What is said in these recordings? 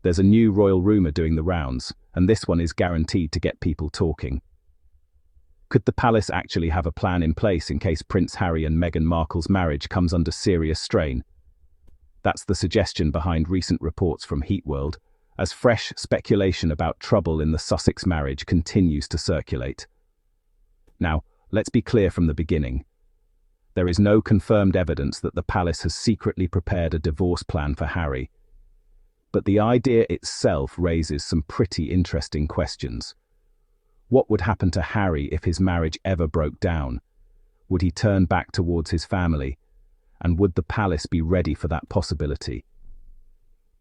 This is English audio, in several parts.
There's a new royal rumour doing the rounds, and this one is guaranteed to get people talking. Could the palace actually have a plan in place in case Prince Harry and Meghan Markle's marriage comes under serious strain? That's the suggestion behind recent reports from Heatworld, as fresh speculation about trouble in the Sussex marriage continues to circulate. Now, let's be clear from the beginning. There is no confirmed evidence that the palace has secretly prepared a divorce plan for Harry. But the idea itself raises some pretty interesting questions. What would happen to Harry if his marriage ever broke down? Would he turn back towards his family? And would the palace be ready for that possibility?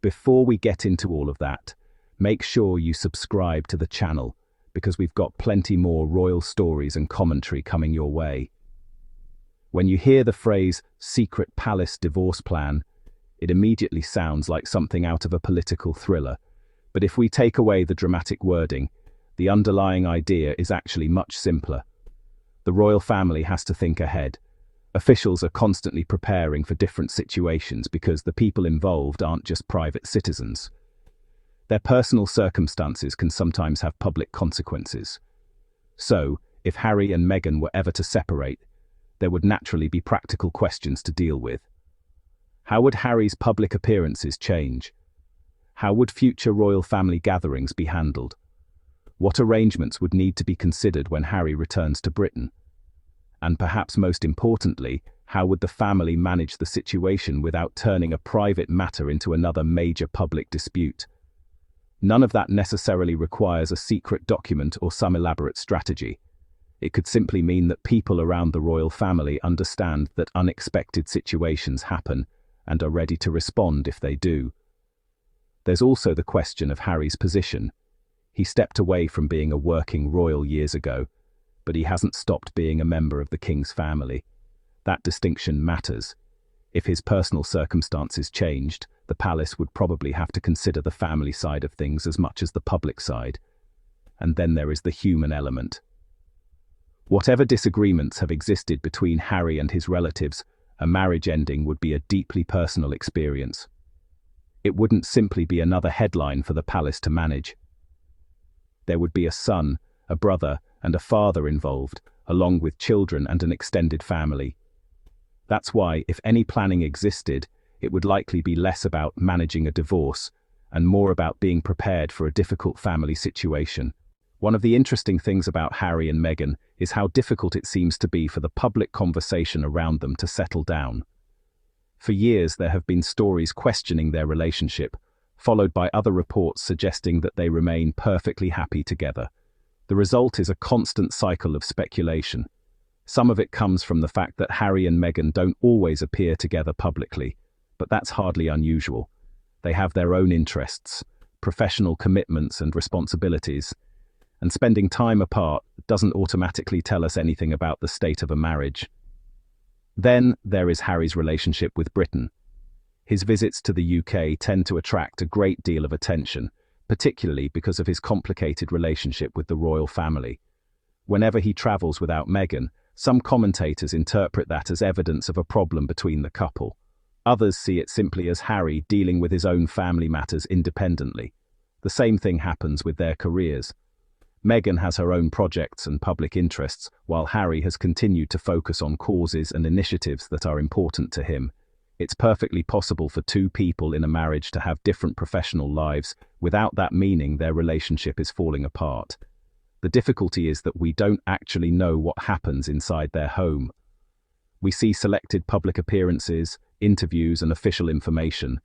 Before we get into all of that, make sure you subscribe to the channel, because we've got plenty more royal stories and commentary coming your way. When you hear the phrase secret palace divorce plan, it immediately sounds like something out of a political thriller. But if we take away the dramatic wording, the underlying idea is actually much simpler. The royal family has to think ahead. Officials are constantly preparing for different situations because the people involved aren't just private citizens. Their personal circumstances can sometimes have public consequences. So, if Harry and Meghan were ever to separate, there would naturally be practical questions to deal with. How would Harry's public appearances change? How would future royal family gatherings be handled? What arrangements would need to be considered when Harry returns to Britain? And perhaps most importantly, how would the family manage the situation without turning a private matter into another major public dispute? None of that necessarily requires a secret document or some elaborate strategy. It could simply mean that people around the royal family understand that unexpected situations happen and are ready to respond if they do. There's also the question of Harry's position. He stepped away from being a working royal years ago, but he hasn't stopped being a member of the king's family. That distinction matters. If his personal circumstances changed, the palace would probably have to consider the family side of things as much as the public side. And then there is the human element. Whatever disagreements have existed between Harry and his relatives, a marriage ending would be a deeply personal experience. It wouldn't simply be another headline for the palace to manage. There would be a son, a brother, and a father involved, along with children and an extended family. That's why, if any planning existed, it would likely be less about managing a divorce and more about being prepared for a difficult family situation. One of the interesting things about Harry and Meghan is how difficult it seems to be for the public conversation around them to settle down. For years, there have been stories questioning their relationship, followed by other reports suggesting that they remain perfectly happy together. The result is a constant cycle of speculation. Some of it comes from the fact that Harry and Meghan don't always appear together publicly, but that's hardly unusual. They have their own interests, professional commitments and responsibilities, and spending time apart doesn't automatically tell us anything about the state of a marriage. Then there is Harry's relationship with Britain. His visits to the UK tend to attract a great deal of attention, particularly because of his complicated relationship with the royal family. Whenever he travels without Meghan, some commentators interpret that as evidence of a problem between the couple. Others see it simply as Harry dealing with his own family matters independently. The same thing happens with their careers. Meghan has her own projects and public interests, while Harry has continued to focus on causes and initiatives that are important to him. It's perfectly possible for two people in a marriage to have different professional lives, without that meaning their relationship is falling apart. The difficulty is that we don't actually know what happens inside their home. We see selected public appearances, interviews, and official information,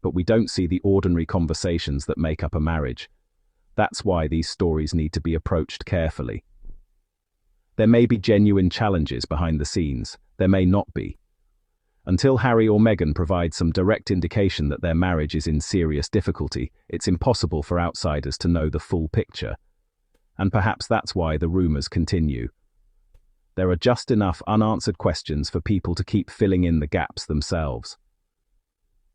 but we don't see the ordinary conversations that make up a marriage. That's why these stories need to be approached carefully. There may be genuine challenges behind the scenes, there may not be. Until Harry or Meghan provide some direct indication that their marriage is in serious difficulty, it's impossible for outsiders to know the full picture. And perhaps that's why the rumours continue. There are just enough unanswered questions for people to keep filling in the gaps themselves.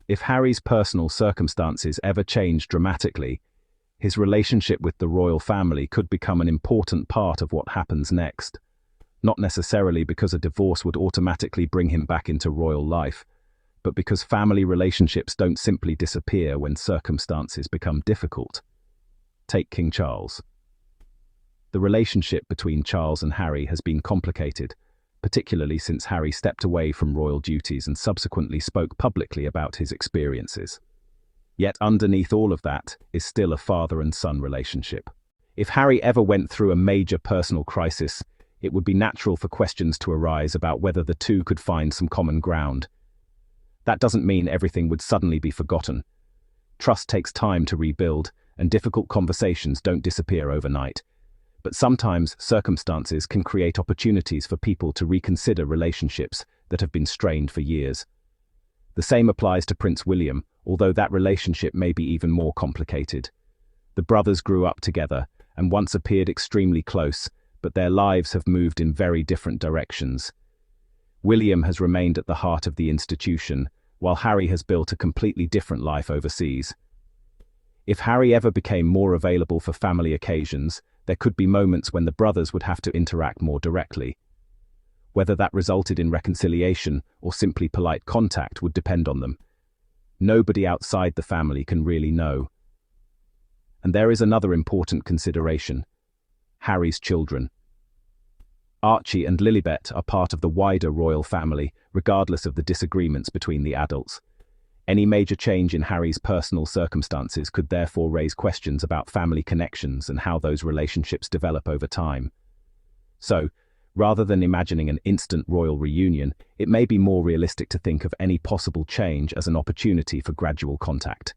If Harry's personal circumstances ever change dramatically, his relationship with the royal family could become an important part of what happens next. Not necessarily because a divorce would automatically bring him back into royal life, but because family relationships don't simply disappear when circumstances become difficult. Take King Charles. The relationship between Charles and Harry has been complicated, particularly since Harry stepped away from royal duties and subsequently spoke publicly about his experiences. Yet underneath all of that is still a father and son relationship. If Harry ever went through a major personal crisis, it would be natural for questions to arise about whether the two could find some common ground. That doesn't mean everything would suddenly be forgotten. Trust takes time to rebuild, and difficult conversations don't disappear overnight. But sometimes circumstances can create opportunities for people to reconsider relationships that have been strained for years. The same applies to Prince William, although that relationship may be even more complicated. The brothers grew up together and once appeared extremely close, but their lives have moved in very different directions. William has remained at the heart of the institution, while Harry has built a completely different life overseas. If Harry ever became more available for family occasions, there could be moments when the brothers would have to interact more directly. Whether that resulted in reconciliation or simply polite contact would depend on them. Nobody outside the family can really know. And there is another important consideration: Harry's children. Archie and Lilibet are part of the wider royal family, regardless of the disagreements between the adults. Any major change in Harry's personal circumstances could therefore raise questions about family connections and how those relationships develop over time. So, rather than imagining an instant royal reunion, it may be more realistic to think of any possible change as an opportunity for gradual contact.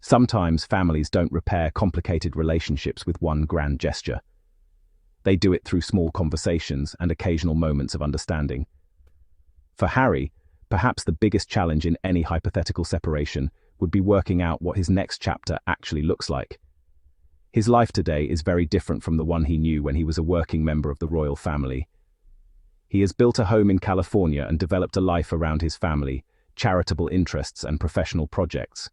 Sometimes families don't repair complicated relationships with one grand gesture. They do it through small conversations and occasional moments of understanding. For Harry, perhaps the biggest challenge in any hypothetical separation would be working out what his next chapter actually looks like. His life today is very different from the one he knew when he was a working member of the royal family. He has built a home in California and developed a life around his family, charitable interests and professional projects.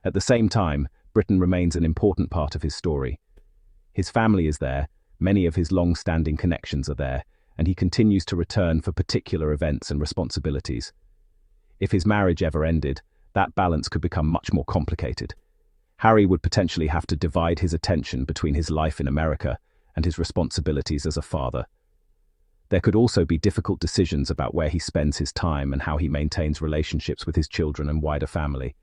At the same time, Britain remains an important part of his story. His family is there, many of his long-standing connections are there, and he continues to return for particular events and responsibilities. If his marriage ever ended, that balance could become much more complicated. Harry would potentially have to divide his attention between his life in America and his responsibilities as a father. There could also be difficult decisions about where he spends his time and how he maintains relationships with his children and wider family.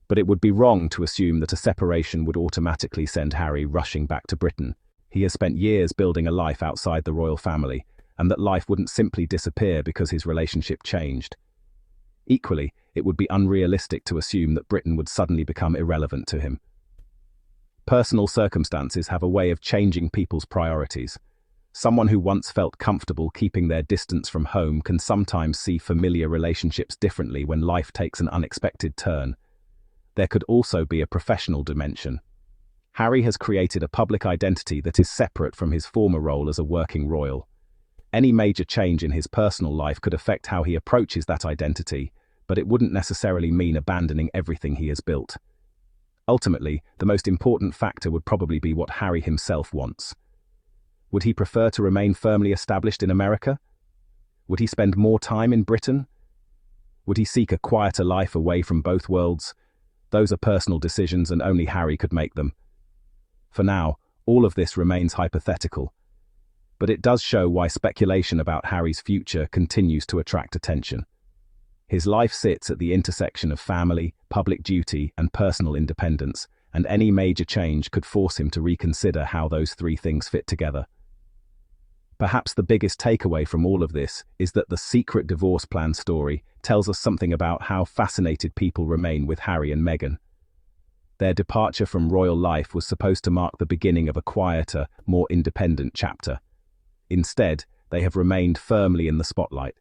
But it would be wrong to assume that a separation would automatically send Harry rushing back to Britain. He has spent years building a life outside the royal family, and that life wouldn't simply disappear because his relationship changed. Equally, it would be unrealistic to assume that Britain would suddenly become irrelevant to him. Personal circumstances have a way of changing people's priorities. Someone who once felt comfortable keeping their distance from home can sometimes see familiar relationships differently when life takes an unexpected turn. There could also be a professional dimension. Harry has created a public identity that is separate from his former role as a working royal. Any major change in his personal life could affect how he approaches that identity, but it wouldn't necessarily mean abandoning everything he has built. Ultimately, the most important factor would probably be what Harry himself wants. Would he prefer to remain firmly established in America? Would he spend more time in Britain? Would he seek a quieter life away from both worlds? Those are personal decisions and only Harry could make them. For now, all of this remains hypothetical. But it does show why speculation about Harry's future continues to attract attention. His life sits at the intersection of family, public duty, and personal independence, and any major change could force him to reconsider how those three things fit together. Perhaps the biggest takeaway from all of this is that the secret divorce plan story tells us something about how fascinated people remain with Harry and Meghan. Their departure from royal life was supposed to mark the beginning of a quieter, more independent chapter. Instead, they have remained firmly in the spotlight.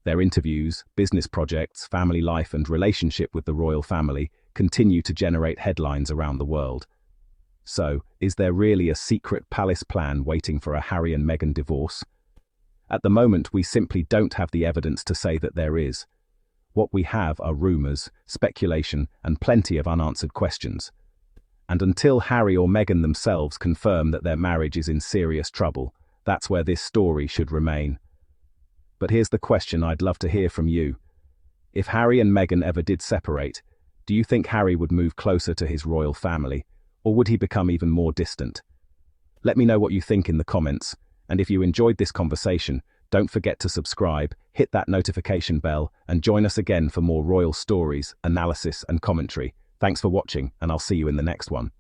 Their interviews, business projects, family life, and relationship with the royal family continue to generate headlines around the world. So, is there really a secret palace plan waiting for a Harry and Meghan divorce? At the moment, we simply don't have the evidence to say that there is. What we have are rumours, speculation, and plenty of unanswered questions. And until Harry or Meghan themselves confirm that their marriage is in serious trouble, that's where this story should remain. But here's the question I'd love to hear from you. If Harry and Meghan ever did separate, do you think Harry would move closer to his royal family, or would he become even more distant? Let me know what you think in the comments, and if you enjoyed this conversation, don't forget to subscribe, hit that notification bell, and join us again for more royal stories, analysis, and commentary. Thanks for watching, and I'll see you in the next one.